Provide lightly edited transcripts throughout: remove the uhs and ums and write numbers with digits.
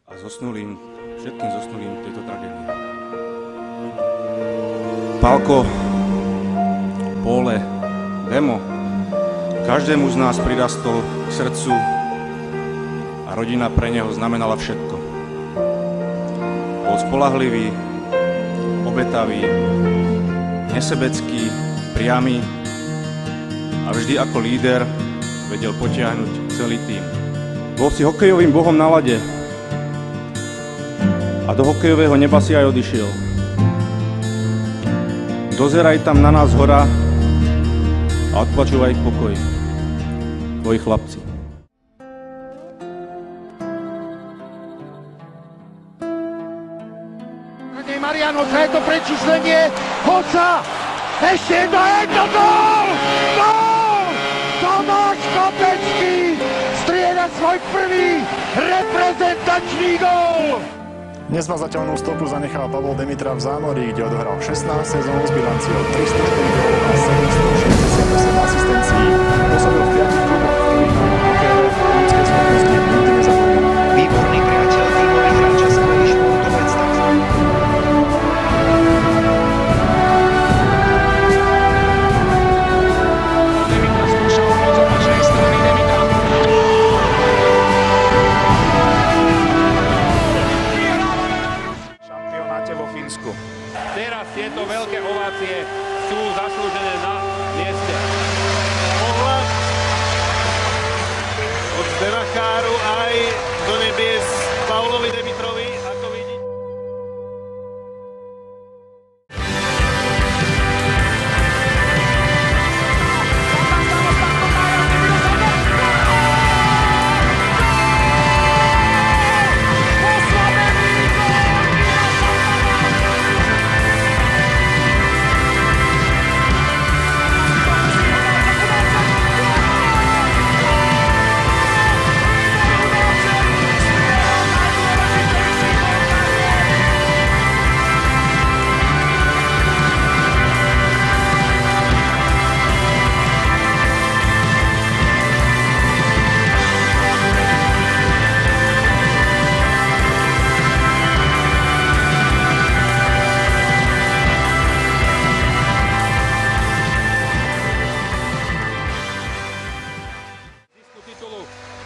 a zosnulým, všetkým zosnulým tejto tragédie. Pálko, Póle, Demo, každému z nás prirastol k srdcu a rodina pre neho znamenala všetko. Bol spoľahlivý, obetavý, nesebecký, priamy a vždy ako líder vedel potiahnuť celý tím. Bol si hokejovým bohom na ľade a do hokejového neba si aj odišiel. Dozeraj tam na nás hora a odpočúvaj ich pokoj. Tvoji chlapci. Mariano, čo je to prečíslenie? Hoca! Ešte jedno, gól! Gól! Tomáš Kopecký strieda svoj prvý reprezentačný gól! Nezmazateľnú stopu zanechal Pavol Demitra v Zámorí, kde odohral 16 sezón s bilanciou 304 gólov a 768 asistencií. Pôsobil v 5 kluboch, v ktorých na hokejové ľudské schopnosti nikdy nezapomnú. Výborný priateľ, tímový hráč a skvelý športovec. Demitra skúšal od opačnej strany. Demitra. Šampionáte vo Fínsku. Teraz tieto veľké ovácie sú zaslúžené na mieste. Pohľad od Zdenacháru aj do nebies Paulovi Demitrovi, ako vidíte.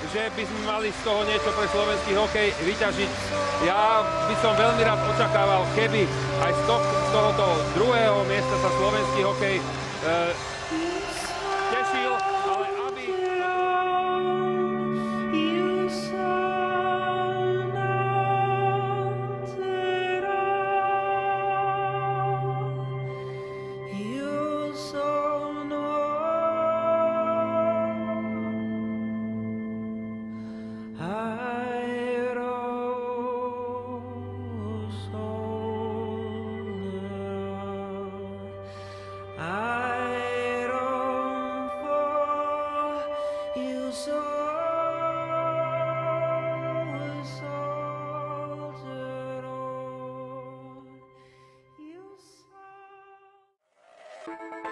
Že by sme mali z toho niečo pre slovenský hokej vyťažiť. Ja by som veľmi rád očakával, keby aj z tohoto druhého miesta sa slovenský hokej tešil, ale aby... You